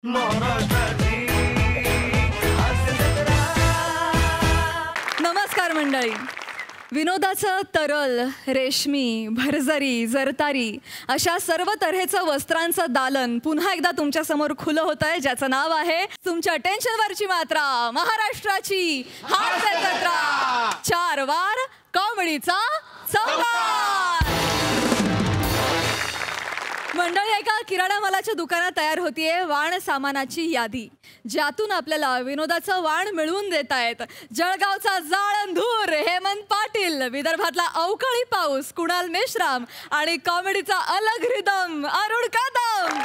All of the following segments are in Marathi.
नमस्कार मंडळी. विनोदाचं तरल, रेशमी, भरजरी, जरतारी अशा सर्व तऱ्हेचं वस्त्रांचं दालन पुन्हा एकदा तुमच्या समोर खुलं होत आहे, ज्याचं नाव आहे तुमच्या टेन्शनवरची मात्रा, महाराष्ट्राची हास्य जत्रा. 4 वार कॉमेडीचा संवाद. मंडळी, एका किराणा मालाच्या दुकानात तयार होतीये वाण सामानाची यादी, ज्यातून आपल्याला विनोदाचं वाण मिळवून देत आहेत. जळगावचा जाळंधूर हेमंत पाटील, विदर्भातला अवकाळी पाऊस कुणाल मेश्राम आणि कॉमेडीचा अलग रिदम अरुण कदम.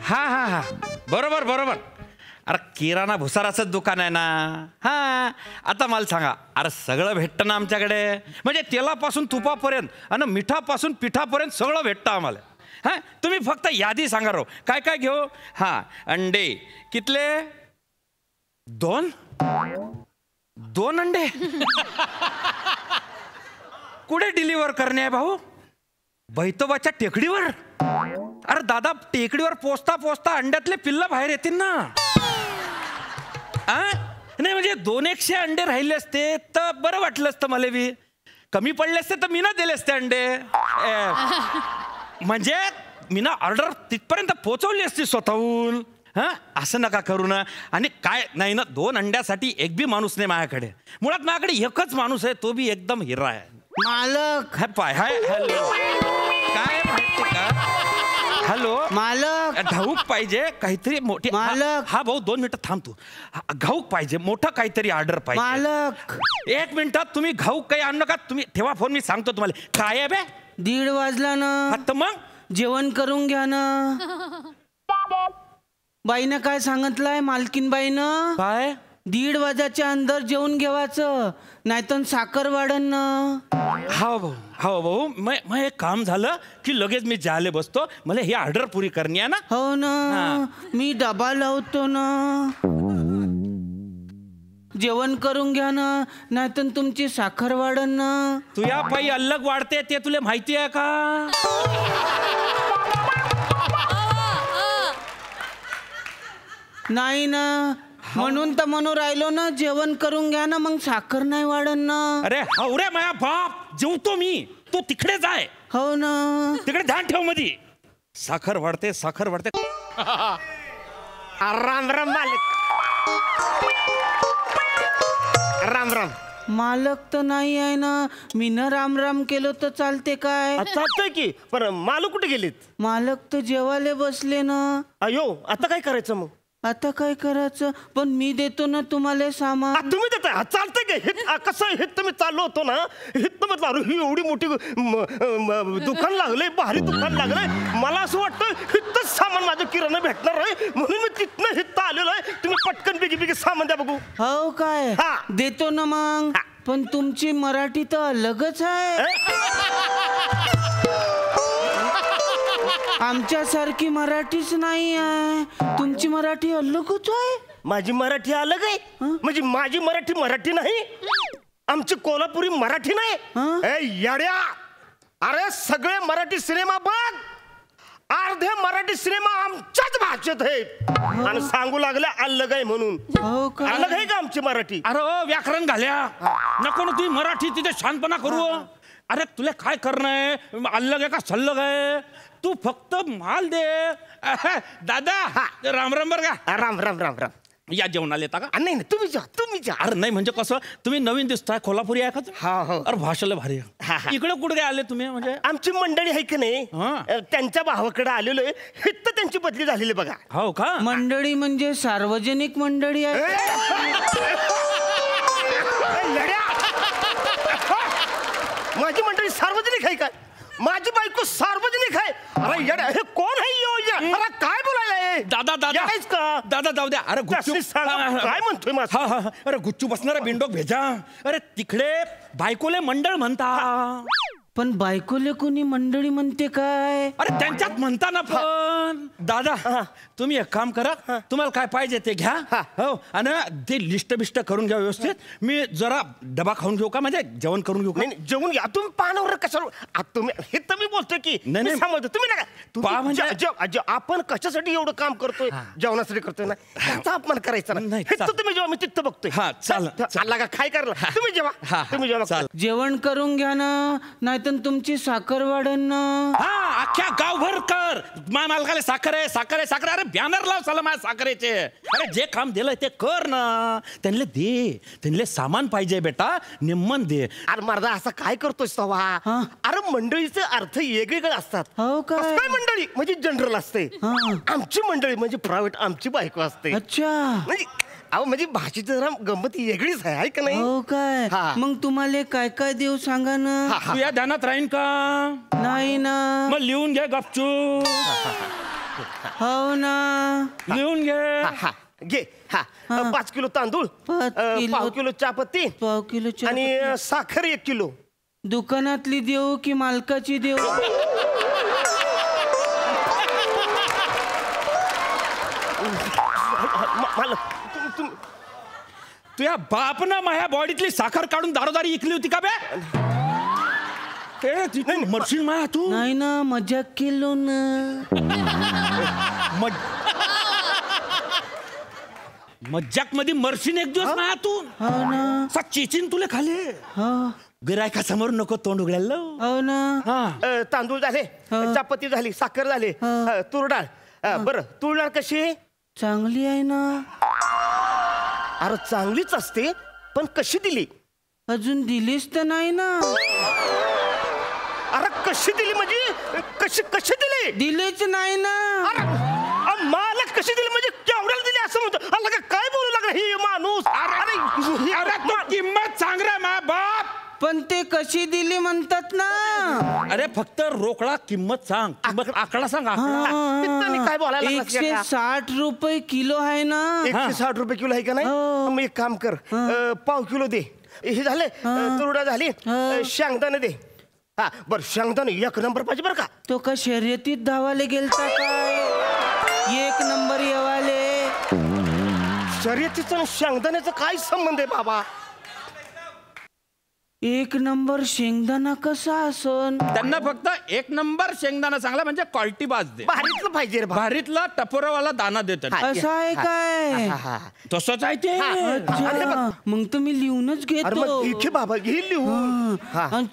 हा हा हा, बरोबर बरोबर. अरे किराणा भुसाराचंच दुकान आहे ना. हा, आता मला सांगा, अरे सगळं भेटतं ना आमच्याकडे, म्हणजे तेलापासून तुपापर्यंत आणि मिठापासून पिठापर्यंत सगळं भेटतं आम्हाला. हां, तुम्ही फक्त यादी सांगा रो, काय काय घेऊ. हां, अंडे कितले? 2 अंडे. कुठे डिलिव्हर करणे आहे भाऊ? बैतोबाच्या टेकडीवर? अरे दादा, टेकडीवर पोचता पोचता अंड्यातले पिल्ल बाहेर येतील ना. नाही म्हणजे 200 अंडे राहिले असते तर बरं वाटलं असतं मला. बी कमी पडले असते तर मी ना दिले असते अंडे. म्हणजे मी ना ऑर्डर तिथपर्यंत पोहोचवली असती स्वतःहून. हां, असं नका करू ना. आणि काय नाही ना, 2 अंड्यासाठी एक बी माणूस नाही माझ्याकडे. मुळात माझ्याकडे एकच माणूस आहे, तो बी एकदम हिरा आहे. मालक. हाय पाय, हाय हॅलो. काय माहिती का? हॅलो मालक. घाऊक पाहिजे काहीतरी मोठी. मालक. हा भाऊ 2 मिनिटं थांब तू. घाऊक पाहिजे, मोठं काहीतरी ऑर्डर पाहिजे. मालक. 1 मिनिटात तुम्ही घाऊक काही आणू नका. तुम्ही ठेवा फोन, मी सांगतो तुम्हाला. काय आहे बे? 1:30 वाजला ना. आता मग जेवण करून घ्या ना. बाईनं काय सांगितलंय, मालकीन बाईनं? काय? 1:30 वाजाच्या अंदर जेवण घेवायचं, नाहीतर साखर वाढन ना. हा भाऊ, हा भाऊ, मग एक काम झालं की लगेच मी जाले बसतो. मला ही ऑर्डर पुरी करणी आहे ना. हो ना. मी डबा लावतो ना. जेवण करून घ्या ना, नाहीतर तुमची साखर वाढन ना. तुझ्या पायी अलग वाढते ते तुला माहिती आहे का? नाही ना, म्हणून तर म्हणून राहिलो ना, जेवण करून घ्या ना, मग साखर नाही वाढन ना. अरे हवरे माया बाप, जेवतो मी, तू तिकडे जाय. हो ना, तिकडे ध्यान ठेव मधी. साखर वाढते, साखर वाढते. राम राम मालक. राम राम. मालक तर नाही आहे ना. मी न राम राम केलं तर चालते काय? चालतंय की, पण मालक कुठे गेलेत? मालक तर जेवायला बसले ना. अयो, आता काय करायचं मग? आता काय करायचं? पण मी देतो ना तुम्हाला सामान. तुम्ही देताय? चालतंय की. कसं हे तुम्ही चाललो होतो ना, हित म्हटलं अरे ही एवढी मोठी दुकान लागलंय, भारी दुकान लागलंय. मला असं वाटतं हितच सामान माझं किराणा भेटणार आहे, म्हणून मी तिथनं हित आलेलो आहे. तुम्ही पटकन बिगी बिगी सामान द्या बघू. हो काय? देतो ना मग. पण तुमची मराठी तर अलगच आहे. आमच्यासारखी मराठीच नाही आहे. तुमची मराठी अलगच आहे. माझी मराठी अलग आहे? म्हणजे माझी मराठी मराठी नाही? आमची कोल्हापुरी मराठी नाही? येड्या, अरे सगळे मराठी सिनेमा बघ, अर्धे मराठी सिनेमा आमच्याच भाषेत आहेत आणि सांगू लागले अलग आहे म्हणून. अलग आहे का आमची मराठी? अरे व्याकरण घाल्या नको ना, तुम्ही मराठी तिथे शांतपणा करू. अरे तुला काय करणं आहे? अलग आहे का सल्लग आहे? तू फक्त माल दे. दादा राम राम. बर का? राम राम राम राम. या जेवणाला येता का? नाही नाही, तुम्ही जा, तुम्ही जा. अरे नाही म्हणजे कसं, तुम्ही नवीन दिसताय, कोल्हापुरी आहे का? हा हो. अरे भाषेला भारी आहे. इकडे कुठे काय आले तुम्ही? म्हणजे आमची मंडळी आहे की नाही, त्यांच्या भावाकडे आलेलो आहे. हित त्यांची बदली झालेली बघा. हो का? मंडळी म्हणजे सार्वजनिक मंडळी आहे. माझी मंडळी सार्वजनिक आहे काय? माझी बायको सार्वजनिक आहे? अरे येडा, हे कोण आहे योजना? अरे काय बोलायला? दादा दादा आहेस का? दादा जाऊ द्या. अरे गुच्चू काय म्हणतोय माझं? हा हा. अरे गुच्चू बसणारा बिंडोक भेजा. अरे तिकडे बायकोले मंडळ म्हणता. पण बायकोले कोणी मंडळी म्हणते काय? अरे त्यांच्यात म्हणता ना पण दादा तुम्ही एक काम करा, तुम्हाला काय पाहिजे ते घ्या. हो, आणि ते लिस्ट बिस्ट करून घ्या व्यवस्थित. मी जरा डबा खाऊन घेऊ का, म्हणजे जेवण करून घेऊ का? नाही जेवून घ्या तुम्ही. पानावर कशावर तुम्ही, हे तर मी बोलतोय की नाही. समजतो तुम्ही नका. पहा म्हणजे- आपण कशासाठी एवढं काम करतोय, जेवणासाठी करतोय ना, त्याचा अपमान करायचा नाही, हे तर तुम्ही जेव्हा मी तिथं बघतोय. चालला का काय करला तुम्ही जेव्हा तुम्ही जेव्हा जेवण करून घ्या ना, नाहीतर तुमची साखर वाढन ना. हा, अख्ख्या गावभर कर. माझ्या मालकाला साखर आहे, साखर आहे, साखर. अरे बॅनर लाव चला माझ्या साखरेचे. अरे जे काम दिलंय ते कर ना. त्यांना दे, त्यांना सामान पाहिजे बेटा, निम्मन दे. अरे मर्दा असं काय करतोय सवा? अरे मंडळीचे अर्थ वेगवेगळे असतात. हो काय? काय मंडळी म्हणजे जनरल असते, आमची मंडळी म्हणजे प्रायव्हेट, आमची बायको असते. अच्छा, म्हणजे अहो म्हणजे भाषेची जरा गंमत वेगळीच आहे का नाही? हो काय? मग तुम्हाला काय काय देऊ सांगा ना. तू या ध्यानात राहीन का? नाही ना. मग लिहून घे गपचूप. हो ना. लिहून घे. घे. 5 किलो तांदूळ, 5 किलो चहापत्ती, 1 किलो आणि साखर 1 किलो. दुकानातली देऊ की मालकाची देऊ? तुझ्या बापनं माझ्या बॉडीतली साखर काढून दारोदारी इकली होती का बे? मरशील माया तू. नाही ना, मजाक केलो ना. मज्जाक मध्ये मरशील एक दिवस माया तू. हो ना. चेचिन तुला खाली. गिरायका समोर नको तोंड उघडायला. हो ना. तांदूळ झाले, चहापत्ती झाली, साखर झाले, तूर डाळ. बरं तूर डाळ कशी? चांगली आहे ना. अरे चांगलीच असते, पण कशी दिली? अजून दिलीच तर नाही ना. अरे कशी दिली म्हणजे कशी कशी दिली? दिलीच नाही ना. अरे मला कशी दिली म्हणजे केवढ्याला दिली असं म्हणतो? अरे काय बोलू लागला ही माणूस? अरे तू किंमत सांग रे मा बाप. पण ते कशी दिली म्हणतात ना. अरे फक्त रोकडा किंमत सांग, किंमत आकडा सांग. काय बोलायला? 160 रुपये किलो आहे ना. 160 रुपये किलो आहे का नाही? मग एक काम कर, 1/2 किलो दे. हे झाले, तुरडा झाली, शेंगदाणे दे. बरं शेंगदाणे 1 नंबर पाहिजे बरं का. तो का शर्यतीत धावाले गेलता काय? 1 नंबर येवाले. शर्यतीचं आणि शेंगदाण्याचं काय संबंध आहे बाबा? 1 नंबर शेंगदाणा कसा असन? त्यांना फक्त 1 नंबर शेंगदाणा चांगला म्हणजे क्वालिटी बाज दे. भारीतलं पाहिजे रे. भारीतला टपोरावाला दाना देतात. असं आहे काय? तसंच आहे ते. मग तुम्ही लिहूनच घेतो. इथे बाबा घे लिहून.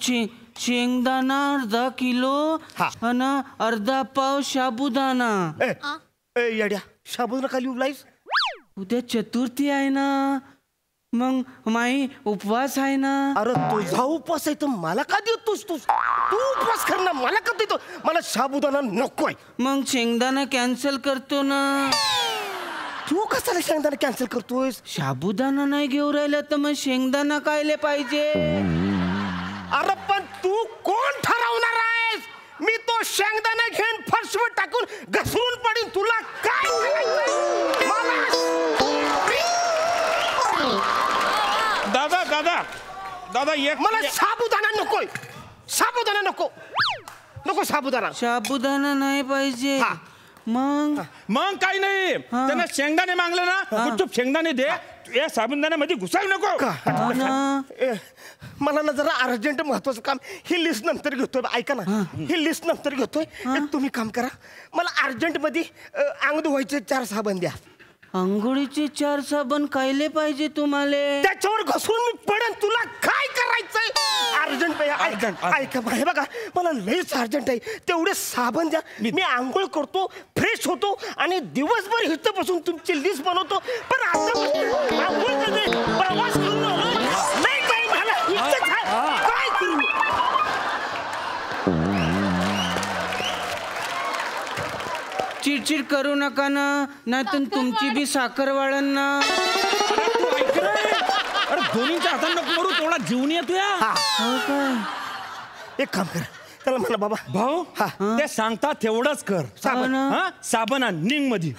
शेंगदाणा 1/2 किलो आणि 1/2 पाव साबुदाणा. येड्या, साबुदाणा का लिहूलायस? उद्या चतुर्थी आहे ना, मग माई उपवास आहे ना. अरे तुझा उपवास आहे तर मला का देतोस? तू उपवास कर ना, मला का देतो? मला साबुदाणा नकोय. मग शेंगदाणा कॅन्सल करतो ना. तू कशाला शेंगदाणा कॅन्सल करतोयस? साबुदाणा नाही घेऊन राहिला तर मग शेंगदाणा कायले पाहिजे? अरे पण तू कोण ठरवणार आहेस? मी तो शेंगदाणा घेऊन फरशीवर टाकून घसरून पडीन. तुला काय दादा दादा दादा एक मला साबुदाणा नकोय. साबुदाणा नको, नको साबुदाणा. साबुदाणा नाही पाहिजे. मग काही नाही. त्यांना शेंगदाणे मागले ना, गुपचूप शेंगदाणे दे. या साबुदाण्यामध्ये घुसायला नको. मला ना जरा अर्जंट महत्वाचं काम, ही लिस्ट नंतर घेतोय. ऐका ना, ही लिस्ट नंतर घेतोय. तुम्ही काम करा, मला अर्जंट मध्ये अंग धुवायचे 4 साबण द्या. अंघोळीचे 4 साबण कायले पाहिजे तुम्हाला? त्याच्यावर घसरून मी पडेन. तुला काय करायचंय? अर्जंट. ऐका हे बघा, मला लईच अर्जंट आहे. तेवढे साबण द्या. मी आंघोळ करतो, फ्रेश होतो आणि दिवसभर इथं बसून तुमची लिस्ट बनवतो. पण आता आंघोळ करते, प्रवास करून नाही काय मला काय करू? चिडचिड करू नका ना, नाहीतर तुमची बी साखर वाढन ना. अरे दोन्हीच्या हाताने नको करू, तेवढा जीवन येतो. हो काय? एक काम कर, त्याला म्हणा बाबा भाऊ ते सांगता तेवढंच कर. साबण निंग मध्ये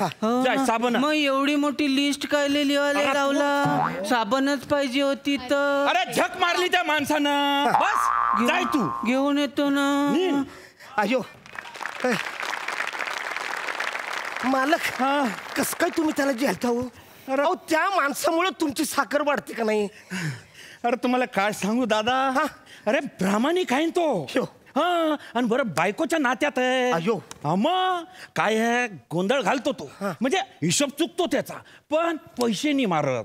साबण. मग एवढी मोठी लिस्ट कायले लिहायला लावला? साबणच पाहिजे होती तर. अरे झक मारली त्या माणसानं. बस जाय तू. घेऊन येतो ना. अयो ए, मालक कस काय तुम्ही त्याला जेलता हो? अहो त्या माणसामुळे तुमची साखर वाढते का नाही? अरे तुम्हाला काय सांगू दादा, अरे प्रामाणिक आहे तो. हा, आणि बरं बायकोच्या नात्यात आहे. अयो. मग काय आहे, गोंधळ घालतो तो, म्हणजे हिशोब चुकतो त्याचा, पण पैसे नाही मारत.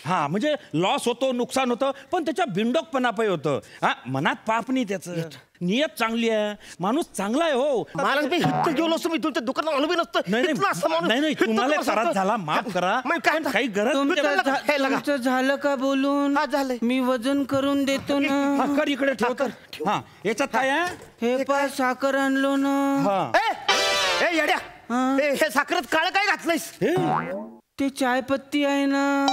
हा, म्हणजे लॉस होतो, नुकसान होतं, पण त्याच्या बिंडोकपणा पाय होतं. हा, मनात पाप नाही त्याचं, नियत चांगली आहे, माणूस चांगला आहे. हो, मला मी हित घेऊन असतो, मी तुमच्या दुकानात आणून नसतं. नाही तुम्हाला त्रास झाला, माफ करा, काही गरज. तुमचं झालं का बोलून? झालंय. मी वजन करून देतो ना. कर इकडे ठेव. हा, याच्यात काय आहे? हे पा साखर आणलो ना. हा, ए येड्या, हे साखरेत काळ काय घातलंयस? ते चायपत्ती आहे ना.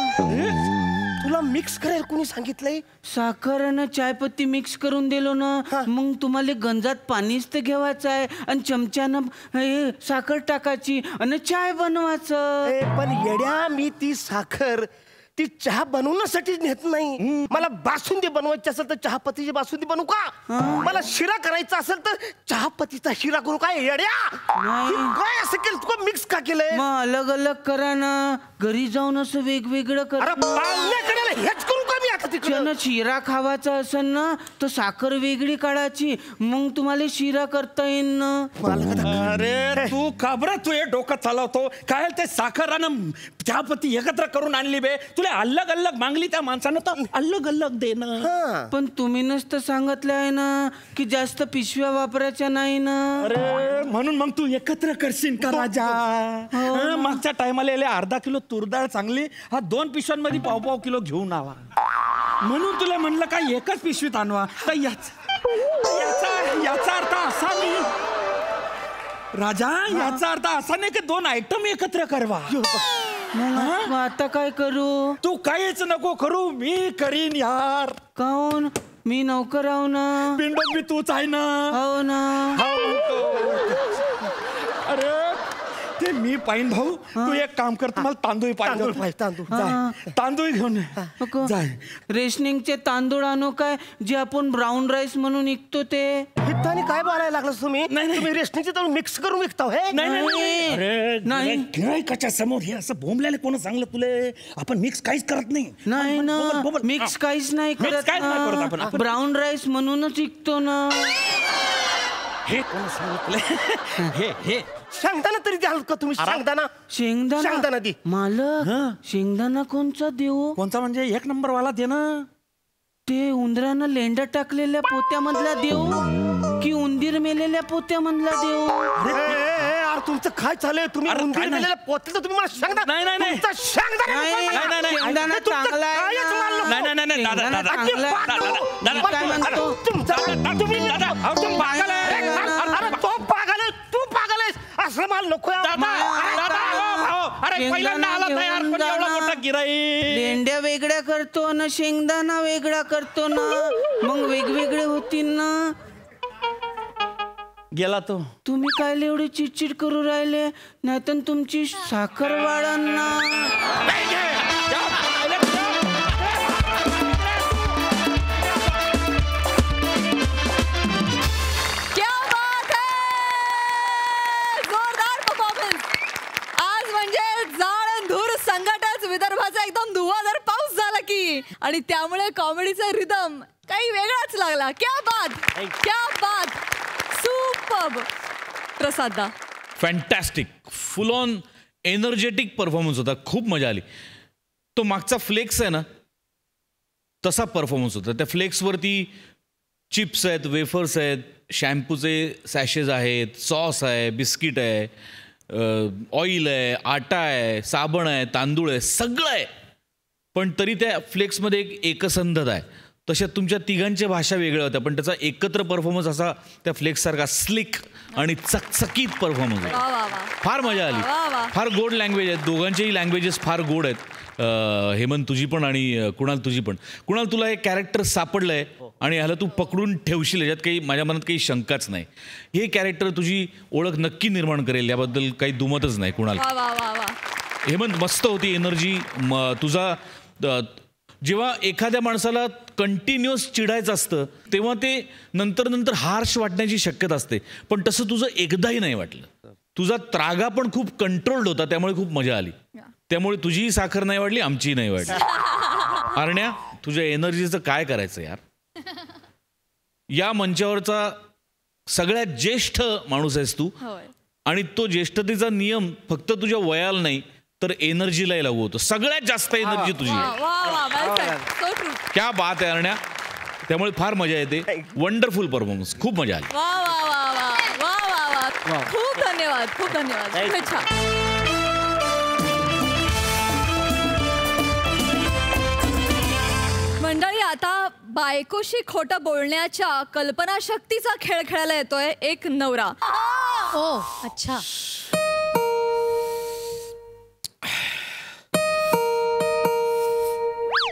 तुला मिक्स करायला कोणी सांगितलंय? साखर आणि चायपत्ती मिक्स करून दिलो ना, मग तुम्हाला गंजात पाणीच तर घ्यावायचं आहे आणि चमच्यानं हे साखर टाकायची आणि चाय बनवायचं. पण येड्या, मी ती साखर ती चहा बनवण्यासाठी नेत नाही. मला बासुंदी बनवायची असेल तर चहापत्तीची बासुंदी बनवू का? मला शिरा करायचा असेल तर चहापत्तीचा शिरा करू काय? येड्या, काय असं केलं तू? मिक्स का केलंय? मग अलग अलग करा ना, घरी जाऊन असं वेगवेगळं अरे करा. पाहुण्याकडे हेच करू का मी आता तिकडे? शिरा खावायचा असेल ना तर साखर वेगळी काढायची, मग तुम्हाला शिरा करता येईल ना. अरे तू का बरं तू हे डोकं चालवतो? काय ते साखर आणि चहापत्ती एकत्र करून आणली बे, तुला अलग अलग मागली त्या माणसानं तर अलग अलग दे ना. पण तुम्ही नसतं सांगितलं आहे ना की जास्त पिशव्या वापरायच्या नाही ना. अरे म्हणून मग तू एकत्र करशील का राजा? मागच्या टायमाला अर्धा किलो तुरडाळ चांगली, हा 2 पिशव्यांमध्ये पाव किलो घेऊन आवा, म्हणून तुला म्हणलं काय एकच पिशवीत आणवा. तर याचा अर्थ असा नाही राजा, याचा अर्थ असा नाही की 2 आयटम एकत्र करवा. मग आता काय करू? तू काहीच नको करू, मी करीन यार. काऊन? मी नौकर आहो ना. पिंडो मी तूच आहे ना. हो ना. अरे ते मी पाहिन भाऊ, तू एक काम कर, तुम्हाला तांदूळ पाहिजे, तांदूळ घेऊन जाय. रेशनिंगचे तांदूळ आणू काय, जे आपण ब्राऊन राईस म्हणून विकतो ते? हिताने काय बोलायला लागलं तुम्ही? तुम्ही रेशनिंगचे तांदूळ मिक्स करून विकता? हे नाही. गिऱ्हाईकाच्या समोर हे असं बोंबल्याला कोण सांगलं तुला? आपण मिक्स काहीच करत नाही. नाही ना, मिक्स काहीच नाही करत. ब्राऊन राईस म्हणूनच विकतो ना. हे कोण सांगितलं? हे शेंगदाणा तरी द्याल का तुम्ही? शेंगदाणा दे. मालक, शेंगदाणा कोणचा देऊ? कोणचा म्हणजे? 1 नंबर वाला दे ना. ते उंदरानं लेंडा टाकलेल्या पोत्यामधला देऊ की उंदीर मेलेल्या पोत्यामधला देऊ? अरे तुमचं काय चाललंय? तुम्ही उंदीर मेलेल्या पोत्याचं तुम्ही मला शेंगदाणा? नाही तो पागल आहे, तू पागल आहेस, असं मला नको. लेंड्या वेगळ्या करतो ना, शेंगदाणा वेगळा करतो ना, मग वेगवेगळे होतील ना. गेला तो. तुम्ही काय एवढी चिडचिड करू राहिले? नाहीतर तुमची साखर वाढन ना. विदर्भाचा एकदम धुवाधार पाऊस झाला की, आणि त्यामुळे कॉमेडीचा रिदम काही वेगळाच लागला. क्या बात, सुपर्ब. प्रसादा, fantastic, full on energetic performance होता, खूप मजा आली. तो मागचा फ्लेक्स आहे ना, तसा परफॉर्मन्स होता. त्या फ्लेक्सवरती चिप्स आहेत, वेफर्स आहेत, शॅम्पूचे सॅशेज आहेत, सॉस आहे, बिस्किट आहे, ऑइल आहे, आटा आहे, साबण आहे, तांदूळ आहे, सगळं आहे. पण तरी त्या फ्लेक्समध्ये एक एकसंधता आहे. तशा तुमच्या तिघांच्या भाषा वेगळ्या होत्या, पण त्याचा एकत्र परफॉर्मन्स असा त्या फ्लेक्ससारखा स्लिक आणि चकचकीत परफॉर्मन्स होता. फार मजा आली. फार गोड लँग्वेज आहेत, दोघांचेही लँग्वेजेस फार गोड आहेत. हेमंत तुझी पण आणि कुणाल तुझी पण. कुणाल, तुला हे कॅरेक्टर सापडलं आहे आणि ह्याला तू पकडून ठेवशील, याच्यात काही माझ्या मनात काही शंकाच नाही. हे कॅरेक्टर तुझी ओळख नक्की निर्माण करेल, याबद्दल काही दुमतच नाही. कुणाल, हेमंत, मस्त होती एनर्जी तुझा. जेव्हा एखाद्या माणसाला कंटिन्युअस चिडायचं असतं तेव्हा ते नंतर नंतर हार्श वाटण्याची शक्यता असते. पण तसं तुझं एकदाही नाही वाटलं. तुझा त्रागा पण खूप कंट्रोल्ड होता, त्यामुळे खूप मजा आली. त्यामुळे तुझीही साखर नाही वाढली, आमचीही नाही वाढली. अरण्या, तुझ्या एनर्जीचं काय करायचं यार. या मंचावरचा सगळ्यात ज्येष्ठ माणूस आहेस तू, आणि तो ज्येष्ठतेचा नियम फक्त तुझ्या वयाला नाही तर एनर्जीलाही लागू होतो. सगळ्यात जास्त एनर्जी तुझी आहे. क्या बात आहे अरण्या. त्यामुळे फार मजा येते. वंडरफुल परफॉर्मन्स, खूप मजा आली. खूप धन्यवाद, खूप धन्यवाद. शुभेच्छा. मंडळी, आता बायकोशी खोटं बोलण्याच्या कल्पनाशक्तीचा खेळ खेळायला येतोय एक नवरा. ओ अच्छा.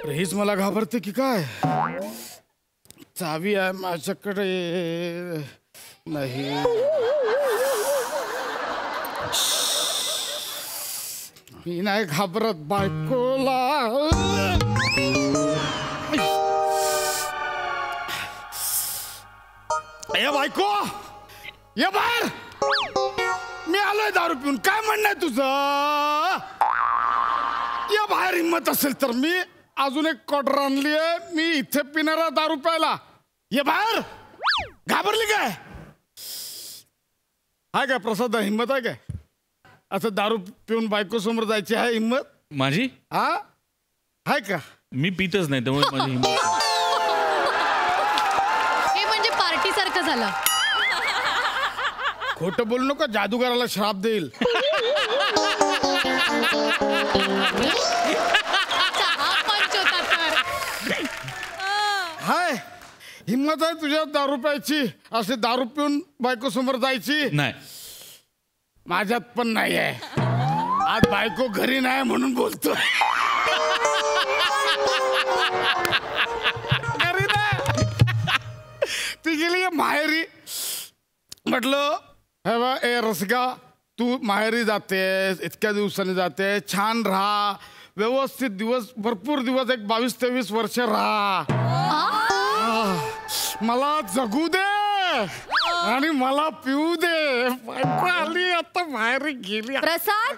हीच मला घाबरते की काय. चावी आहे माझ्याकडे नाही. मी नाही घाबरत बायकोला. ये बायको, ये बाहेर. मी आलोय दारू पिऊन. काय म्हणणं आहे तुझं? या बाहेर हिंमत असेल तर मी अजून एक क्वार्टर आणली आहे. मी इथे पिणारा दारू प्यायला. ये बाहेर. घाबरली काय? हाय काय प्रसाद, हिंमत आहे काय? असं दारू पिऊन बायको समोर जायची आहे हिंमत माझी? हा हाय का? मी पितच नाही, त्यामुळे माझी हिंमत नाही. हे म्हणजे पार्टी सारखं झालं. खोटं बोलू नका, जादूगाराला श्राप देईल. हाय, हिम्मत आहे तुझ्या दारू प्यायची? असे दारू पिऊन बायको समोर जायची? नाही, माझ्यात पण नाही आहे. आज बायको घरी नाही म्हणून बोलतो. घरी नाही, ती गेली माहेरी. म्हटलं हे बा, ए रसिका, तू माहेरी जातेस, इतक्या दिवसांनी जाते, छान राहा, व्यवस्थित दिवस, भरपूर दिवस, एक 22-23 वर्ष राहा. मला जगू दे आणि मला पिऊ दे. बायको आली आता, माहेरी गेली. प्रसाद,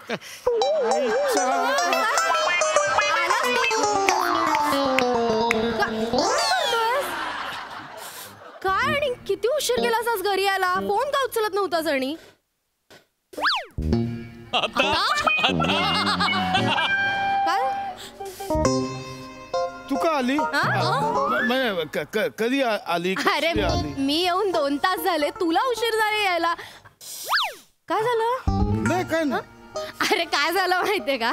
काय आणि किती उशीर केलास आज घरी यायला? फोन का उचलत नव्हतास? आणि काय तू का आली? कधी आली? अरे मी येऊन 2 तास झाले, तुला उशीर झाले यायला. काय झालं? नाही काय ना. अरे काय झालं माहितीये का,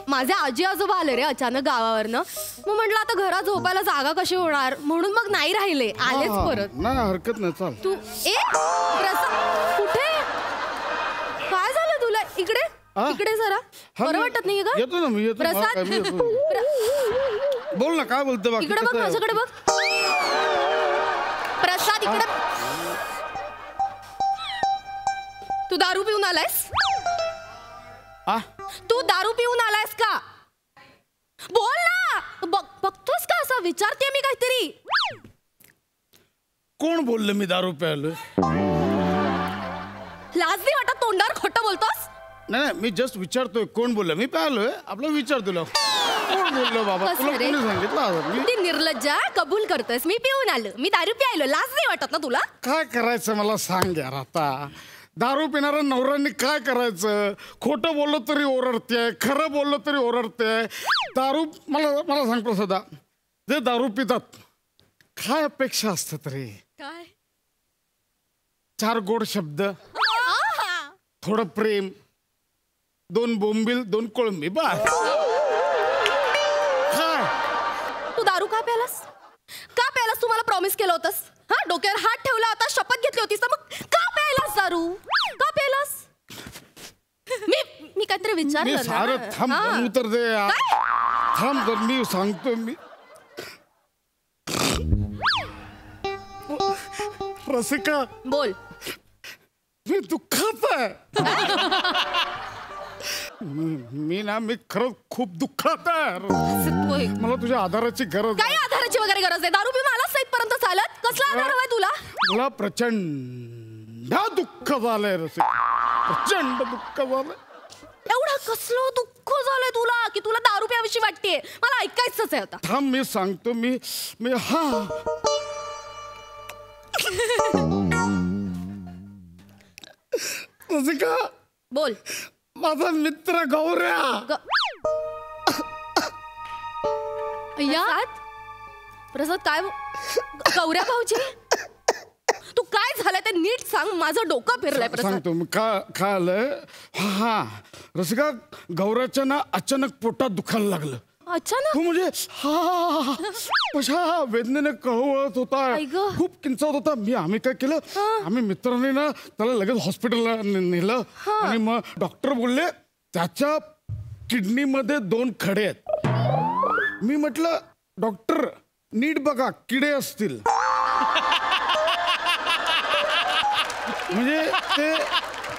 माझे आजी आजोबा आले रे अचानक गावावरनं. मग म्हटलं आता घरात झोपायला जागा कशी होणार, म्हणून मग नाही राहिले, आलेच परत. नाही हरकत नाही, चाल. तू प्रसाद कुठे? काय झालं तुला? इकडे इकडे जरा. बरं वाटत नाहीये का? येतो ना मी, येतो. प्रसाद, बोल ना, काय बोलते बाकी? इकडे बघ, माझ्याकडे बघ. प्रसाद इकडे. तू दारू पिऊन आलायस? तू दारू पिऊन आलायस का? बोल ना. बघतोस का असं? विचारते मी काहीतरी. कोण बोललं मी दारू प्यायलोय? लाज नाही वाटत? तोंडावर खोटं बोलतोस? नाही, मी जस्ट विचारतोय कोण बोललं. मी प्यायलोय, आपलं विचार तुला. कोण बोललो बाबा? तुला कोणी सांगितलं? किती निर्लज्ज, कबूल करतोस मी पिऊन आलो, मी दारू प्यायलो. लाज नाही वाटत ना तुला? काय करायचं मला सांग यार. आता दारू पिणाऱ्या नवऱ्यांनी काय करायचं? खोटं बोललो तरी ओरडते, खरं बोललो तरी ओरडते. दारू मला सांग प्रसादा, जे दारू पितात काय अपेक्षा असतात रे? काय? 4 गोड शब्द, थोडं प्रेम, 2 बोंबील, 2 कोळंबी, बस. काय तू दारू का प्यालास? का प्यालास? तू मला प्रॉमिस केलं होतंस. हा, डोक्यावर हात ठेवला होता, शपथ घेतली होतीस, तर मग का प्यायलास दारू? का प्यायलास? मी काहीतरी मी विचारलं सारं ना. थांब, हा. उत्तर दे यार. थांब तर मी सांगतो. मी रसिका, बोल. मी दुःखात आहे. मी खरंच खूप दुःखात आहे. हसतोय. मला तुझ्या आधाराची गरज काही आहे. आधाराची वगैरे गरज आहे. दारू पिऊन आलाच इथपर्यंत चालत. कसला आधार हवाय तुला? मला प्रचंड दुःख झालंय रसिक, प्रचंड दुःख झालंय. एवढं कसलं दुःख झालंय तुला की तुला दारू प्याविषयी वाटतेय? मला ऐकायचंच आहे आता. थांब मी सांगतो. मी हा रसिका, बोल. माझा मित्र गौऱ्या. प्रसाद काय गौऱ्या भाऊजी तू काय झालंय ते नीट सांग. माझं डोकं फिरलंय प्रसाद. सांगतो मी काय आलंय. हा रसिका, गौऱ्याच्या ना अचानक पोटात दुखायला लागलं. अचानक म्हणजे कशा वेदनेने कळवळत होता, आई गं. खूप किंचावत होता. आम्ही काय केलं, आम्ही मित्रांनी ना त्याला लगेच हॉस्पिटलला नेलं. आणि मग डॉक्टर बोलले त्याच्या किडनीमध्ये 2 खडे आहेत. मी म्हटलं डॉक्टर नीट बघा, किडे असतील. म्हणजे ते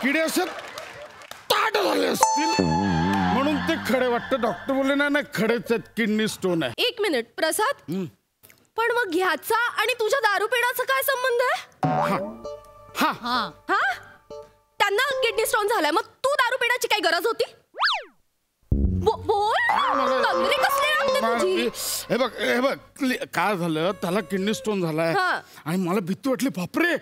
किडे असे ताट झाले असतील म्हणून ते खडे वाटतं. डॉक्टर बोलले नाही खडेच आहेत, किडनी स्टोन आहे. 1 मिनिट प्रसाद, पण मग ह्याचा आणि तुझ्या दारू पिण्याचा काय संबंध आहे? हा त्यांना किडनी स्टोन झालाय, मग तू दारू पिण्याची काय गरज होती? बोल. तंद्री कसली लागते तुझी? हे बघ काय झालं, त्याला किडनी स्टोन झालाय आणि मला भीती वाटली. बापरे,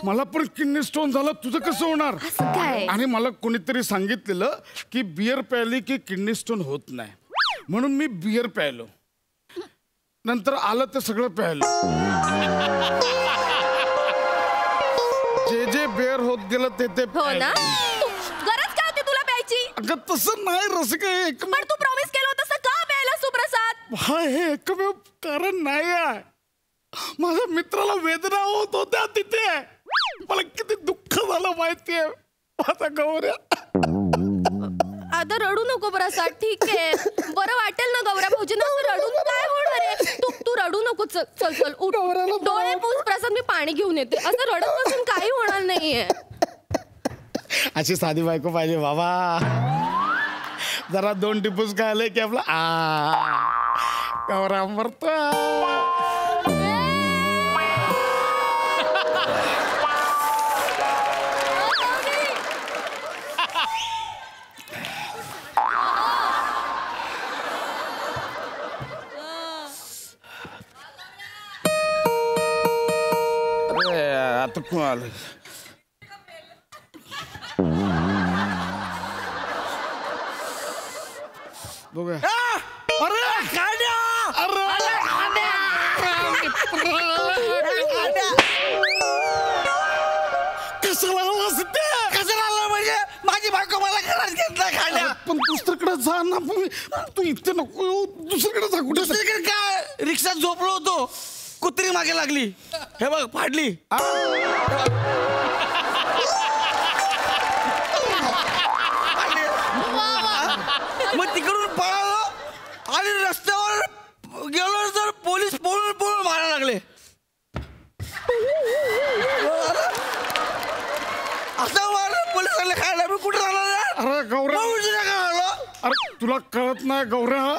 मला पण किडनी स्टोन झाला, तुझं कसं होणार? असं काय? आणि मला कोणीतरी सांगितलेलं की बियर प्यायली की किडनी स्टोन होत नाही, म्हणून मी बियर प्यायलो. नंतर आलं ते सगळं प्यायलो. जे बियर होत गेलं ते हो ना. गरज काय होती तुला प्यायची? अगं तसं नाही रसिका, पण तू प्रॉमिस केलं होतं का प्यायलास तू प्रसाद? हे एकमेव कारण नाही आहे. माझ्या मित्राला वेदना होत होत्या तिथे. मला किती दुःख झालं माहितीये. माझा गौऱ्या. आता रडू नको प्रसाद, ठीक आहे, बरं वाटेल ना गौऱ्या भाऊजींना. रडून काय होणार आहे? तू रडू नको. चल उठ, डोळे पुस प्रसाद, मी पाणी घेऊन येते. असं रडत बसून काही होणार नाहीये. अशी साधी बायको पाहिजे बाबा. जरा 2 टिपूस खायले की आपला गौरा मरतो. आता कोण आलं? बघूया. अरे गाड्या, कशाला आलं म्हणजे माझी बायको मला घरात घेतला खाण्या. पण दुसरीकडे जा ना. तू इथे नको येऊ, दुसरीकडे जा. कुठे? दुसरीकडे काय, रिक्षात झोपलो होतो, कुत्री मागे लागली, हे बघ फाडली. मग तिकडून पळालो आणि रस्त्यावर गेलो तर पोलीस पळून मारायला लागले. असं मारलं पोलीस आले खायला. मी कुठे राहणार? अरे गौऱ्या, आलो. अरे तुला कळत नाही गौऱ्या,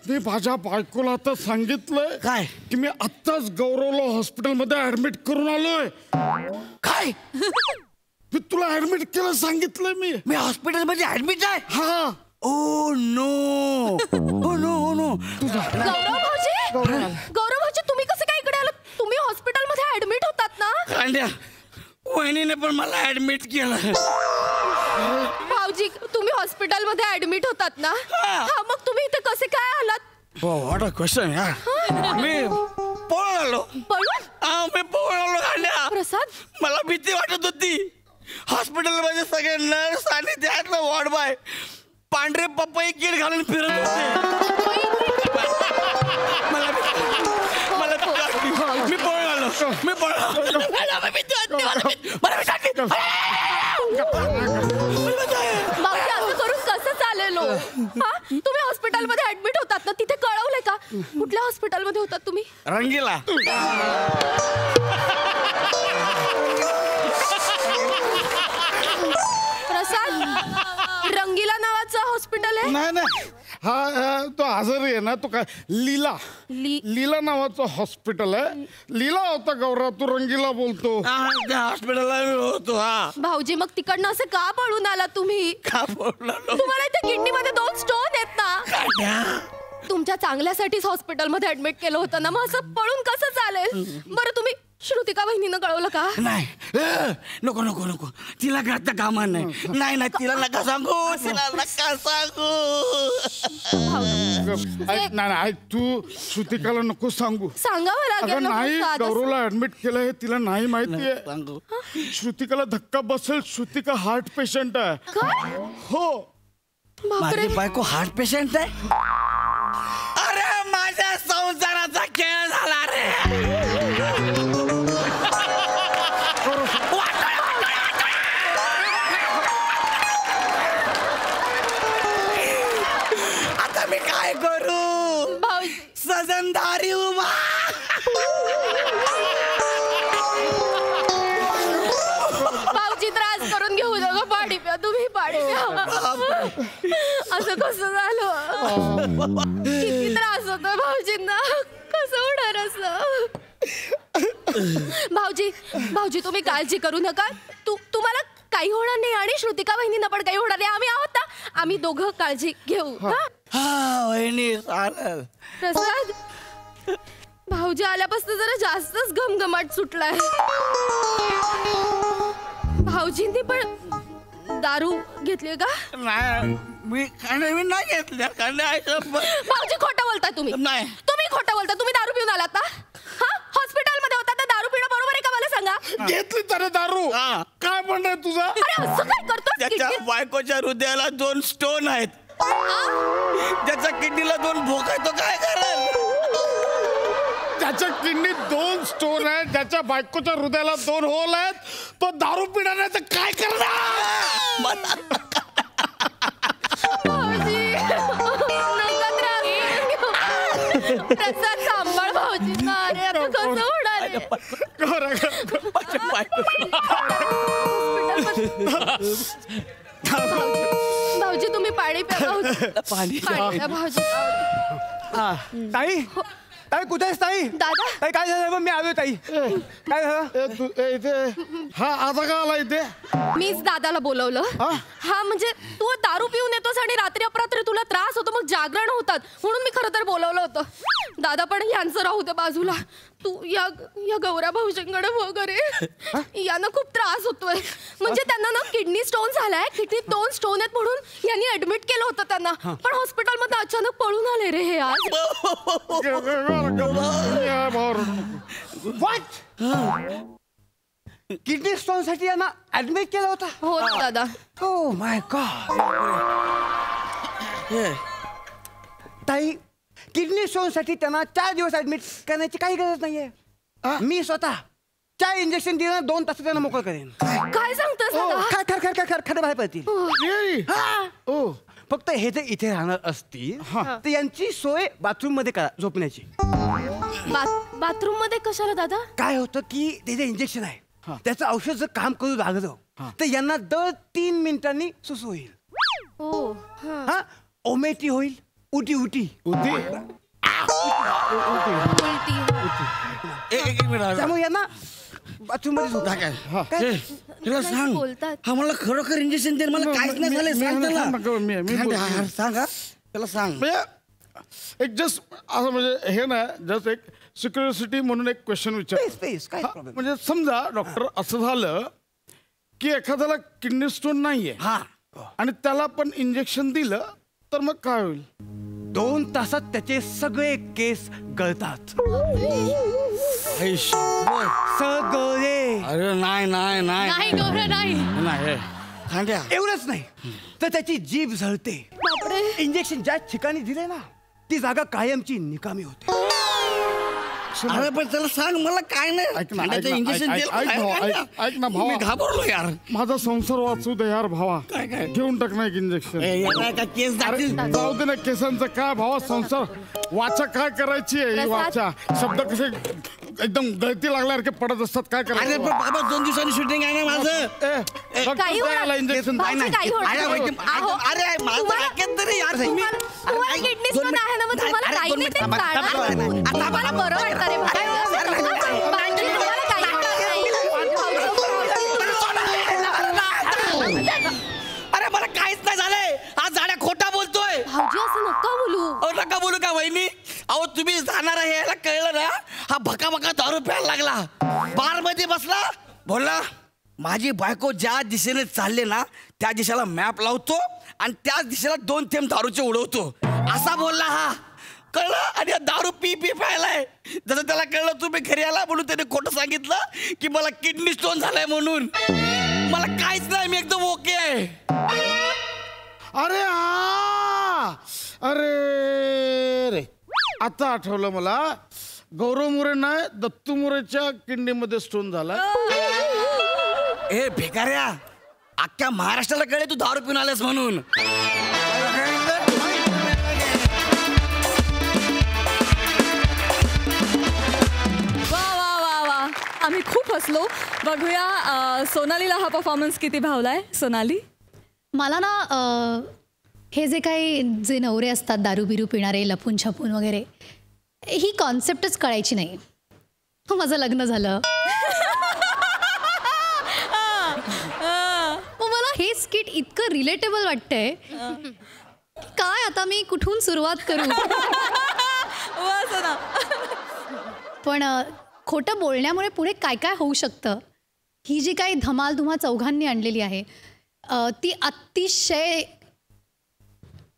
मी माझ्या बायकोला आता सांगितलंय काय की मी आत्ताच गौरवला हॉस्पिटलमध्ये ऍडमिट करून आलोय. काय? मी तुला ऍडमिट केलं सांगितलंय. मी हॉस्पिटलमध्ये ऍडमिट आहे. हा. Oh no. गौरव भाऊजी तुम्ही कसं काय इकडे आलात? तुम्ही हॉस्पिटलमध्ये ऍडमिट होतात ना? कांड्या, वहिनीने पण मला ऍडमिट केलं. भाऊजी तुम्ही हॉस्पिटलमध्ये ऍडमिट होतात ना? हा, मग तुम्ही इथे कसे काय आलात? What a question. मी पळून आलो. मी पळून आलो कांड्या. प्रसाद, मला भीती वाटत होती. हॉस्पिटलमध्ये सगळे नर्स आणि त्यातलं वॉर्ड बॉय पांढरे पपई किट घालून फिरत होते. मी पळून आलो. भाऊजी असं करून कसं चालेल? तुम्ही हॉस्पिटलमध्ये ऍडमिट होतात ना, तिथे कळवलंय का कुठल्या हॉस्पिटलमध्ये होतात तुम्ही? रंगीला. प्रसाद, रंगीला नावाचं आहे? नाही नाही हा तो आजारी आहे ना तो काय लीला नावाचं हॉस्पिटल आहे. लीला होता गौरा तू रंगीला बोलतो. त्या हॉस्पिटलला मी होतो. हा भाऊजी मग तिकडनं असं का पळून आला तुम्ही? का बोलला तुम्हाला इथे किडनीमध्ये 2 स्टोन आहेत ना. तुमच्या चांगल्यासाठीच हॉस्पिटलमध्ये ऍडमिट केलं होतं ना, मग असं पळून कसं चालेल? बरं तुम्ही श्रुतिका वहिनीनं कळवलं का? नाही नको नको नको तिला घातलं कामा नाही. नाही नाही तिला नका सांगू. तिला नका सांगू. ऐक नाही ऐक तू श्रुतिकाला नको सांगू. सांगावं लागेल अगं ना, नाही साधं- गौरवला ऍडमिट केलं हे तिला नाही माहितीये. सांगू श्रुतिकाला धक्का बसेल. श्रुतिका हार्ट पेशंट आहे. काय? हो बापरे. माझी बायको हार्ट पेशंट आहे. अरे माझ्या संसाराचा खेळ झाला रे. आता मी काय करू? भाऊजी सजनदारी उभा. भाऊजी त्रास करून घेऊ नका. पाणी प्या तुम्ही. पाणी प्या. असं कसं झालं? किती त्रास होतोय भाऊजींना. कसं होणार असं? भाऊजी तुम्ही काळजी करू नका. तुम्हाला काही होणार नाही आणि श्रुतिका वहिनींना पण काही होणार नाही. आम्ही आहोत ना. आम्ही दोघं काळजी घेऊ. हा वहिनी चालेल. प्रसाद भाऊजी आल्यापासून जरा जास्तच घमघमाट सुटलाय. भाऊजींनी पण दारू घेतली का? नाही मी नाही घेतल्या. भाऊजी खोटं बोलताय तुम्ही. नाही. तुम्ही खोटं बोलताय. तुम्ही दारू पिऊन आलात ना? हा हॉस्पिटलमध्ये होता तर दारू पिणं बरोबर आहे का मला सांगा? घेतली तर दारू. हा. काय म्हणणार तुझा? अरे असं काय करतोस? त्याच्या बायकोच्या हृदयाला 2 स्टोन आहेत. त्याच्या किडनीला 2 भोक आहे. तो काय करेल? त्याच्या किडनीत 2 स्टोन आहेत. त्याच्या बायकोच्या हृदयाला 2 होल आहेत. तो दारू पिणार नाही तर काय करणार? भाऊजी नका त्रास घेऊ. प्रसाद सांभाळ भाऊजींना. अरे आता कसं होणार आहे? भाऊजी तुम्ही पाणी प्या. पाणी प्या भाऊजी. ताई ताई कुठे आहेस ताई? दादा ताई काय झालं? मी आलोय ताई. काय झालं? इथे हा आता का आला इथे? मीच दादाला बोलवलं. हा म्हणजे तू दारू पिऊन येतोस आणि रात्री अपरात्री तुला त्रास होतो मग जागरण होतात म्हणून मी खरं तर बोलवलं होतं. दादा पण यांचं राहू दे बाजूला. तू या गौरा भाऊजींकडे वगैरे यांना खूप त्रास होतोय. म्हणजे त्यांना ना किडनी स्टोन झालाय. किडनीत 2 स्टोन आहेत म्हणून यांनी ऍडमिट केलं होतं त्यांना. पण हॉस्पिटलमध्ये अचानक पळून आले रे हे आज. किडनी स्टोन साठी यांना ऍडमिट केलं होतं. हो ना दादा. Oh my God. ताई किडनी स्टोन साठी त्यांना 4 दिवस ऍडमिट करण्याची काही गरज नाहीये. मी स्वतः 4 इंजेक्शन दिलं 2 तासात त्यांना मोकळं करेन. काय सांगतोस दादा? खरं बाहेर पडतील. फक्त हे जर इथे राहणार असतील तर यांची सोय बाथरूम मध्ये करा झोपण्याची. बाथरूम मध्ये कशाला दादा? काय होतं की ते जे इंजेक्शन आहे त्याचं औषध जर काम करू लागलं तर यांना दर 3 मिनिटांनी सुसू होईल. हो हा ओमेटी होईल. उटी त्यामुळे यांना बाथरूम मध्ये तुला सांग बोलतात. हा मला खरोखर इंजेक्शन दे. मला काहीच नाही झालंय. सांग त्याला. सांग त्याला सांग. एक जस्ट असं म्हणजे हे ना जस्ट एक सिक्युरिटी म्हणून एक क्वेश्चन विचार. म्हणजे समजा डॉक्टर असं झालं की एखाद्याला किडनी स्टोन नाहीये आणि त्याला पण इंजेक्शन दिलं तर मग काय होईल? 2 तासात त्याचे सगळे केस गळतात. सगळे. अरे नाही नाही नाही नाही गौरा नाही. नाही खांद्या. एवढंच नाही तर त्याची जीभ जळते. इंजेक्शन ज्या ठिकाणी दिले ना ती जागा कायमची निकामी होते. अरे पण त्याला सांग मला काय नाही. इंजेक्शन ऐक ना भावा. मी घाबरलो यार. माझा संसार वाचू दे यार भावा. काय काय घेऊन टाक ना एक इंजेक्शन. केस जाऊ दे ना केसांचं काय भावा. संसार वाचा काय करायची आहे ही वाचा. शब्द कसे एकदम गळती लागल्यासारखे पडत असतात, काय अरे करायचं? पण बाबा 2 दिवसांनी शूटिंग आहे ना माझं. काही होणार- इंजेक्शन भाऊजी, काही होणार अरे, नाही. अहो, अरे माझं तुम्हाला- ऐकत तरी यार तुम्ही. तुम्हाला किडनी स्टोन आहे ना, मग तुम्हाला अरे, काही 2 नाही, ते मिनिट थांबा. जाणार नाही. तुम्हाला बरं वाटतं रे भाऊ. भाऊजी, तुम्हाला काही होणार नाही. अरे मला काहीच नाही झालंय. आज जाड्या खोटा बोलतोय. भाऊजी असं नका बोलू. अहो नका बोलू का वहिनी. अहो तुम्ही जाणार आहे याला कळलं ना, हा भका भका दारू प्यायला लागला, बार मध्ये बसला, बोलला माझी बायको ज्या दिशेने चालले ना त्या दिशेला मॅप लावतो आणि त्याच दिशेला 2 थेंब दारूचे उडवतो, असा बोलला हा. कळलं. आणि हा दारू पी प्यायलाय. जसं त्याला कळलं तुम्ही घरी आला म्हणून त्याने खोटं सांगितलं की मला किडनी स्टोन झालाय म्हणून. मला काहीच नाही, मी एकदम ओके आहे. अरे हा, अरे रे, आता आठवलं मला. गौरव मोरे नाही, दत्तू मोरेच्या किडनीमध्ये स्टोन झाला. ए भिकाऱ्या, अख्ख्या महाराष्ट्राला कळे तू दारू पिऊन आलास म्हणून. वा वा वा वा, आम्ही खूप हसलो. बघूया सोनालीला हा परफॉर्मन्स किती भावलाय. सोनाली, मला ना हे जे काही जे नवरे असतात दारू बिरू पिणारे, लपून छपून वगैरे, ही कॉन्सेप्टच कळायची नाही. माझं लग्न झालं, मग मला हे स्किट इतकं रिलेटेबल वाटतंय की काय आता मी कुठून सुरुवात करू. वा सोना. पण खोटं बोलण्यामुळे पुढे काय काय होऊ शकतं, ही जी काही धमाल तुम्हा चौघांनी आणलेली आहे ती अतिशय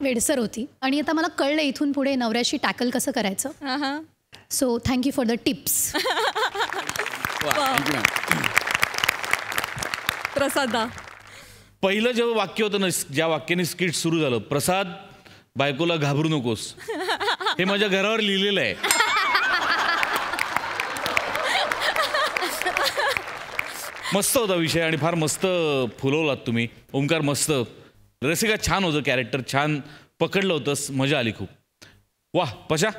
वेडसर होती. आणि आता मला कळलं इथून पुढे नवऱ्याशी टॅकल कसं करायचं. So thank you for the tips. प्रसादा, पहिलं जेव्हा वाक्य होतं ना, ज्या वाक्याने स्किट सुरू झालं, प्रसाद बायकोला घाबरू नकोस, हे माझ्या घरावर लिहिलेलं आहे. मस्त होता विषय आणि फार मस्त फुलवलात तुम्ही. ओंकार मस्त, रसिका छान होतं, कॅरेक्टर छान पकडलं होतंस, मजा आली खूप. वाह पशा,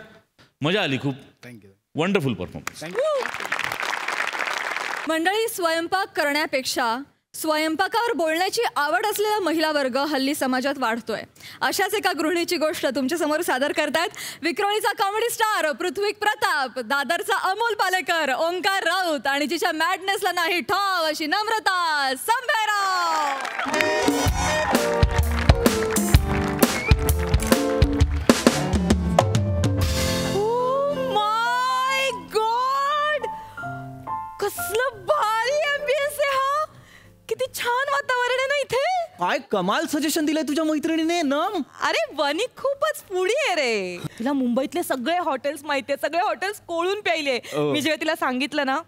मजा आली खूप. थँक्यू. Wonderful performance. मंडळी, स्वयंपाक करण्यापेक्षा स्वयंपाकावर बोलण्याची आवड असलेला महिला वर्ग हल्ली समाजात वाढतोय. अशाच एका गृहिणीची गोष्ट तुमच्यासमोर सादर करतायत विक्रोळीचा कॉमेडी स्टार पृथ्वी प्रताप, दादरचा अमोल पालेकर, ओंकार राऊत आणि जिच्या मॅडनेसला नाही ठाव अशी नम्रता संभेराव. माय गॉड, कसलं भारी एम्बियन्स आहे हा. किती छान वातावरण आहे ना इथे. काय कमाल सजेशन दिलंय तुझ्या मैत्रिणीने नम. अरे वनी खूपच पुढी आहे रे. तिला मुंबईतले सगळे हॉटेल्स माहितीये, सगळे हॉटेल्स कोळून प्यायले. मी जेव्हा तिला सांगितलं ना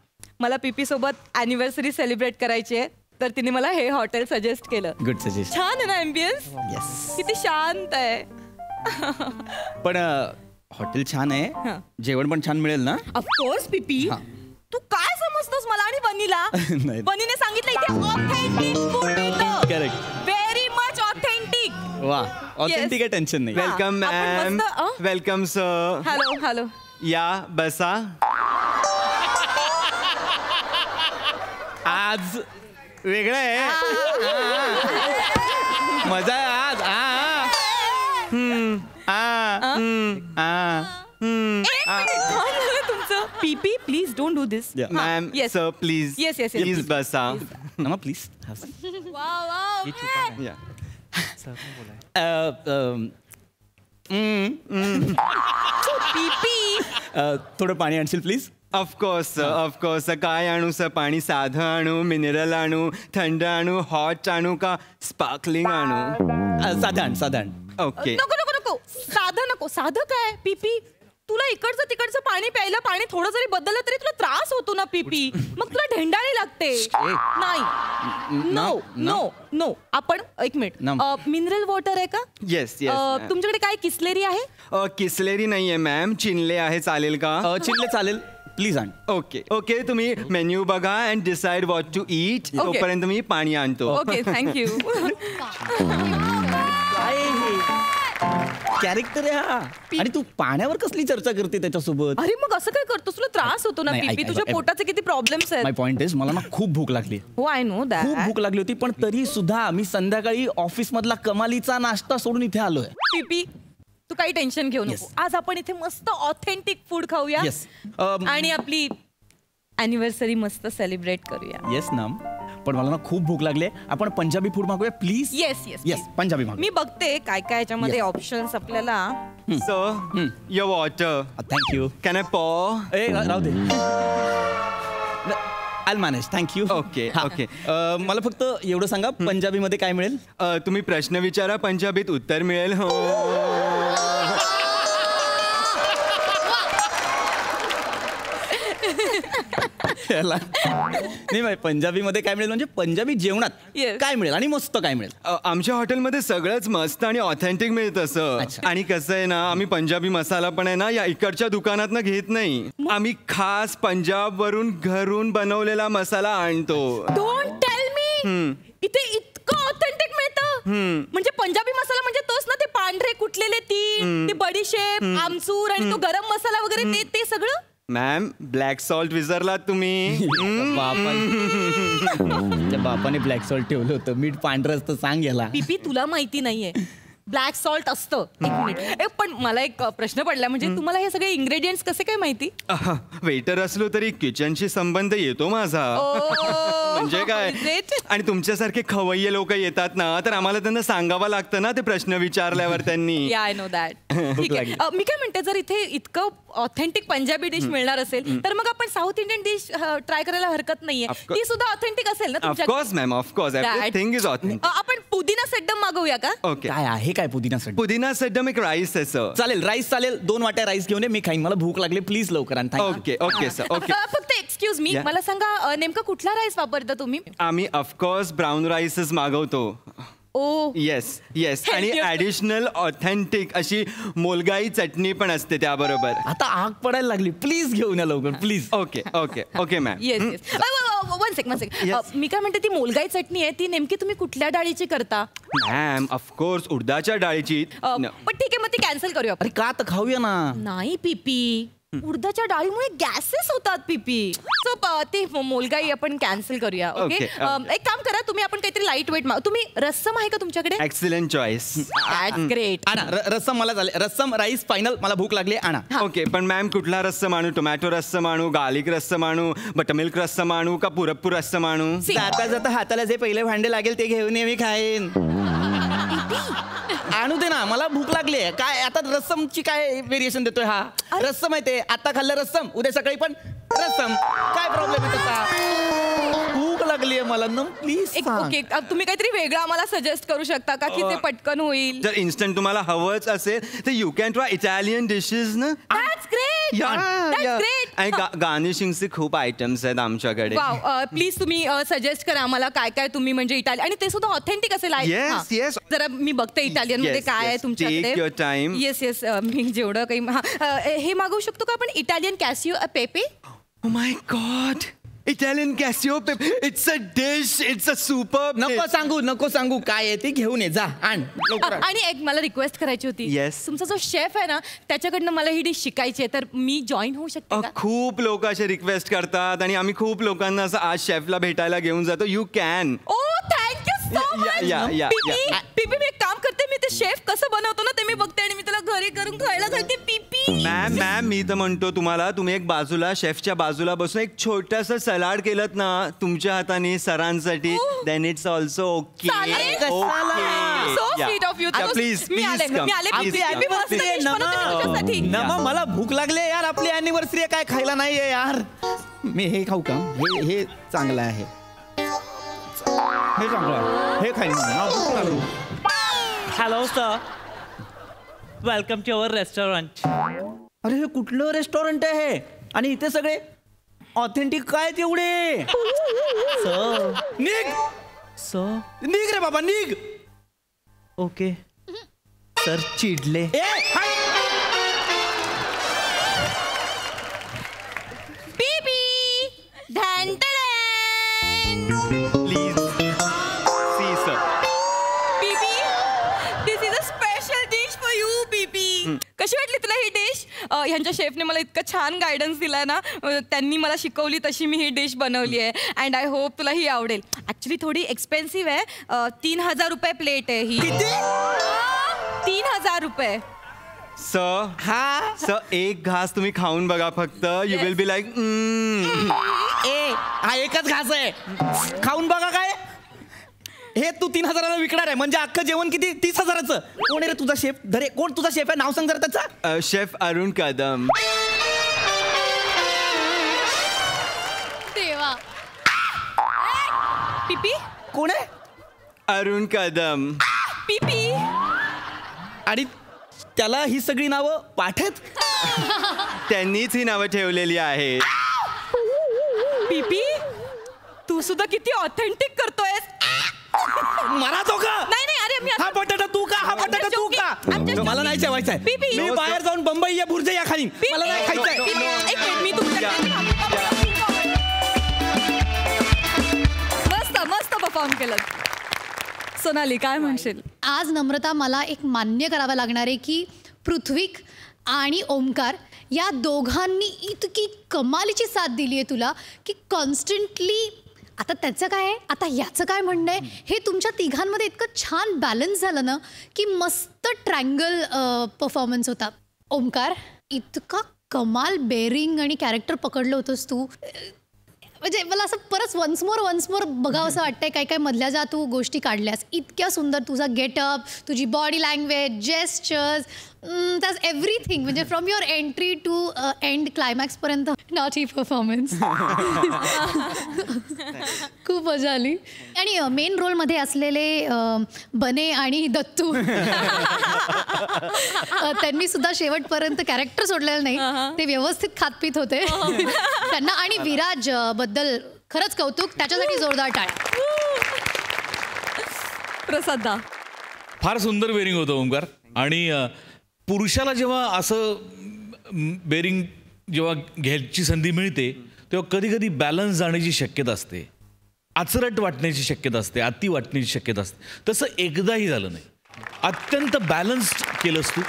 मला पीपी सोबत अॅनिव्हर्सरी सेलिब्रेट करायची आहे, तर तिने मला हे हॉटेल सजेस्ट केलं. Good suggest. छान आहे ना एम्बियन्स. येस. किती शांत आहे. पण हॉटेल छान आहे, जेवण पण छान मिळेल ना. ऑफकोर्स पीपी. तू काय समजतोस मला आणि बनीला. नाही. बनीने सांगितलं इथे ऑथेंटिक फूड मिळतं. करेक्ट. Very much authentic. वा, ऑथेंटिक आहे, टेन्शन नाही. Welcome ma'am. Welcome sir. Hello hello. या बसा. आज वेगळं आहे, मजा आहे आज. तुमचं पीपी please don't do this. Ma'am sir please. Yes yes please बसा. नमा प्लीज. पीपी. थोडं पाणी आणशील प्लीज. Of course of course. काय आणू सर? पाणी साधं आणू, मिनरल आणू, थंड आणू, हॉट आणू का स्पार्कलिंग आणू? साधारण. ओके. नको नको नको, साधं नको. साधं काय पीपी? तुला इकडचं तिकडचं पाणी प्यायला पाणी थोडं जरी बदललं तरी तुला त्रास होतो ना पीपी. मग तुला ढेंडाळी लागते. नाही, नो नो नो. आपण एक मिनिट, मिनरल वॉटर आहे का? Yes yes. तुमच्याकडे काय किसलेरी आहे? किसलेरी नाहीये मॅम, चिनले आहे. चालेल का? चिल्ले चालेल, प्लीज आण. Okay okay. तुम्ही मेन्यू बघा and decide what to eat. तोपर्यंत मी पाणी आणतो. Okay thank you. कॅरेक्टर आहे हा. आणि तू पाण्यावर कसली चर्चा करते त्याच्यासोबत? अरे मग असं काय करतोस? तुला त्रास होतो ना नाही, पीपी, ऐक, तुझ्या ऐक. पोटाचे किती प्रॉब्लेम्स आहेत. माय पॉइंट इज मला ना खूप भूक लागली. हो आय नो खूप दॅट. भूक लागली होती, पण तरी सुद्धा मी संध्याकाळी ऑफिस मधला कमालीचा नाश्ता सोडून इथे आलोय. पीपी तू काही टेन्शन घेऊ नको. Yes. आज आपण इथे मस्त ऑथेंटिक फूड खाऊया Yes. आणि आपली अॅनिव्हर्सरी मस्त सेलिब्रेट करूया. येस ना, पण मला ना खूप भूक लागली. आपण पंजाबी फूड मागूया please. Yes yes yes Punjabi मागूया. मी बघते काय काय याच्यामध्ये Yes. ऑप्शन्स आपल्याला. Sir, your water. Thank you. Can I pour? ए राहू दे. I manage. Thank you. Okay, okay. मला फक्त एवढं सांगा पंजाबीमध्ये काय मिळेल? तुम्ही प्रश्न विचारा, पंजाबीत उत्तर मिळेल. हो. नाही पंजाबीमध्ये काय मिळेल म्हणजे पंजाबी जेवणात Yes. काय मिळेल आणि मस्त काय मिळेल? आमच्या हॉटेलमध्ये सगळंच मस्त आणि ऑथेंटिक मिळतं सर. अच्छा. आणि कसं आहे ना, आम्ही पंजाबी मसाला पण आहे ना या इकडच्या दुकानात ना घेत नाही. आम्ही खास पंजाब वरून घरून बनवलेला मसाला आणतो. डोंट टेल मी, इथे इतकं ऑथेंटिक मिळतं. म्हणजे पंजाबी मसाला म्हणजे तोच ना, ते पांढरे कुटलेले तीळ, ते बडीशेप, आमचूर आणि तो गरम मसाला वगैरे ते सगळं. मॅम, ब्लॅक सॉल्ट विसरलात तुम्ही. त्या बापाने ब्लॅक सॉल्ट ठेवलं होतं. मीठ पांढरं असतं सांग याला. पीपी तुला माहिती नाहीये, ब्लॅक सॉल्ट असतं. एक मिनिट. पण मला एक प्रश्न पडला, म्हणजे तुम्हाला हे सगळे इंग्रेडियंट्स कसे काय माहिती? वेटर असलो तरी किचनशी संबंध येतो माझा. म्हणजे काय, आणि तुमच्यासारखे खवय्ये लोक येतात ना, तर आम्हाला त्यांना सांगावं लागतं ना ते प्रश्न विचारल्यावर त्यांनी. I know that. ठीक आहे. मी काय म्हणते, जर इथे इतकं ऑथेंटिक पंजाबी डिश मिळणार असेल तर मग आपण साऊथ इंडियन डिश ट्राय करायला हरकत नाहीये. ती सुद्धा ऑथेंटिक असेल ना तुमच्याकडे? Of course ma'am, of course. Everything is authentic. आपण पुदिना सड्डम मागवूया का? ओके. काय आहे काय पुदिना सड्डम? पुदिना सड्डम एक राईस आहे सर. चालेल, राईस चालेल. 2 वाट्या राईस घेऊन ये, मी खाईन. मला भूक लागली, प्लीज लवकर आण. Okay okay sir. ओके. फक्त एक्सक्यूज मी, मला सांगा नेमका कुठला राईस वापरता तुम्ही? आम्ही ऑफकोर्स ब्राऊन राईसच मागवतो. ओ येस येस. आणि ऍडिशनल ऑथेंटिक अशी मोलगाई चटणी पण असते त्याबरोबर. आता आग पडायला लागली, प्लीज घेऊन या लवकर please. Okay okay okay ma'am. Yes yes. One second. मी काय म्हणते, ती मोलगाई चटणी आहे ती नेमकी तुम्ही कुठल्या डाळीची करता? मॅम ऑफकोर्स उडदाच्या डाळीची. पण ठीक आहे, मग ती कॅन्सल करूया. अरे का, तर खाऊया ना. नाही पीपी, उडदाच्या डाळीमुळे गॅसेस होतात पीपी. सो ते मोलगाई आपण कॅन्सल करूया. ओके. एक काम करा, तुम्ही आपण काहीतरी लाईट वेट तुम्ही रस्सम आहे का तुमच्याकडे? Excellent choice. ग्रेट. आणा रस्सम. मला चालेल रस्सम राईस फायनल. मला भूक लागली, आणा. ओके. पण मॅम कुठला रस्सम आणू? टोमॅटो रस्सम आणू, गार्लिक रस्सम आणू, बटरमिल्क रस्सम आणू का पुरप्पूर रस्सम आणू? जाता जाता हाताला जे पहिले भांडे लागेल ते घेऊन ये, मी खाईन. आणू दे ना, मला भूक लागली आहे. काय आता रस्समची काय व्हेरिएशन देतोय हा? रस्सम आहे ते, आता खाल्लं रस्सम, उद्या सकाळी पण रस्सम. काय प्रॉब्लेम आहे त्याचा? भूक लागली आहे मला ना, प्लीज. ओके, तुम्ही काहीतरी वेगळं आम्हाला सजेस्ट करू शकता का की ते पटकन होईल? जर इन्स्टंट तुम्हाला हवंच असेल तर you can try Italian dishes ना. That's great. ग्रेट. आणि गार्निशिंगचे खूप आयटम्स आहेत आमच्याकडे. वाव. प्लीज तुम्ही सजेस्ट करा आम्हाला काय काय तुम्ही, म्हणजे इटालियन, आणि ते सुद्धा ऑथेंटिक असेल. Yes, yes. जरा मी बघते इटालियन मध्ये Yes, काय आहे yes. तुमच्याकडे. Take your time. Yes yes. मी जेवढं काही हे मागवू शकतो का आपण, Italian cacio pepe? Oh my God! Italian Casio pepe. It's a dish. It's a superb dish. नको सांगू काय आहे ते, घेऊन ये जा, आण लवकर. आणि एक मला रिक्वेस्ट करायची होती. Yes. तुमचा जो शेफ आहे ना त्याच्याकडनं मला ही डिश शिकायची आहे, तर मी जॉईन होऊ शकते का? खूप लोक असे रिक्वेस्ट करतात आणि आम्ही खूप लोकांना असं आज शेफला भेटायला घेऊन जातो. You can. Oh thank you so much. पीपी मी एक काम करते, मी ते शेफ कसं बनवतो ना ते मी बघते आणि मी त्याला घरी करून खायला घालते. पीपी मॅम मी तर म्हणतो तुम्हाला, तुम्ही एक बाजूला शेफच्या बाजूला बसून एक छोटंसं सलाड केलं ना तुमच्या हाताने सरांसाठी, then it's also okay. So sweet of you. Please नमा, मला भूक लागली यार. आपली अॅनिव्हर्सरी काय खायला नाहीये यार. मी हे खाऊ का? हे चांगलं आहे, हे चांगलं आहे, हे खाईन. Hello sir, welcome to our restaurant. अरे हे कुठलं रेस्टॉरंट आहे आणि इथे सगळे ऑथेंटिक काय तेवढे? सर निघ सर निघ रे बाबा, निघ. ओके सर, चिडले. पीपी प्लीज सी सर. पीपी, this is a special dish for you. पीपी ह्यांच्या शेफने मला इतकं छान गायडन्स दिलाय ना, त्यांनी मला शिकवली तशी मी ही डिश बनवली आहे. अँड आय होप तुला ही आवडेल. ॲक्च्युली थोडी एक्सपेन्सिव्ह आहे, 3,000 रुपये प्लेट आहे ही. 3,000 रुपये. सर एक घास तुम्ही खाऊन बघा फक्त. यू विल बी लाईक हा एकच घास आहे, खाऊन बघा. काय हे तू 3,000 विकणार आहे म्हणजे अख्खं जेवण किती? 30,000. कोण आहे रे तुझा शेफ? धरे कोण तुझा शेफ आहे? नाव सांग जरा त्याचा. शेफ अरुण कदम. देवा. पिपी कोण आहे? अरुण कदम. पिपी. आणि त्याला ही सगळी नावं पाठत? त्यांनीच ही नावं ठेवलेली आहेत. पिपी तू सुद्धा किती ऑथेंटिक करतोयस. मला तो का? नाही अरे मी हा बटाटा तू का? हा बटाटा तू का? मला नाही जेवायचं आहे. मी बाहेर जाऊन बंबई या बुर्जे या खाईन. मला नाही खायचंय. मी तुमच्या मस्त परफॉर्म केलं. सोनाली काय म्हणशील? आज नम्रता मला एक मान्य करावं लागणार आहे की पृथ्वीक आणि ओमकार या दोघांनी इतकी कमालीची साथ दिली आहे तुला की कॉन्स्टंटली. आता त्याचं काय आहे, आता ह्याचं काय म्हणणं आहे, हे तुमच्या तिघांमध्ये इतकं छान बॅलन्स झालं ना की मस्त ट्रँगल परफॉर्मन्स होता. ओमकार इतका कमाल बेरिंग आणि कॅरेक्टर पकडलं होतंस तू. म्हणजे मला असं परत वन्स मोर बघावं असं वाटतंय. काय काय मधल्या ज्या तू गोष्टी काढल्यास इतक्या सुंदर. तुझा गेटअप, तुझी body language, gestures, that's everything. म्हणजे from your entry to end क्लायमॅक्सपर्यंत नॉट ही परफॉर्मन्स. खूप मजा आली. आणि मेन रोलमध्ये असलेले बने आणि दत्तू त्यांनी सुद्धा शेवटपर्यंत कॅरेक्टर सोडलेलं नाही. ते व्यवस्थित खातपीत होते त्यांना. आणि विराज बद्दल खरंच कौतुक, त्याच्यासाठी जोरदार टाळ्या. प्रसादा फार सुंदर बेरिंग होतं ओमकार. आणि पुरुषाला जेव्हा असं बेरिंग जेव्हा घ्यायची संधी मिळते तेव्हा कधी कधी बॅलन्स जाण्याची शक्यता असते, आचरट वाटण्याची शक्यता असते, अति वाटण्याची शक्यता असते. तसं एकदाही झालं नाही. अत्यंत बॅलन्स्ड केलंस तू,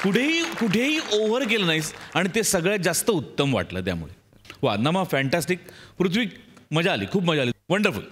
कुठेही ओव्हर केलं नाहीस आणि ते सगळ्यात जास्त उत्तम वाटलं. त्यामुळे वा नमा फॅन्टॅस्टिक. पृथ्वी मजा आली, खूप मजा आली. वंडरफुल.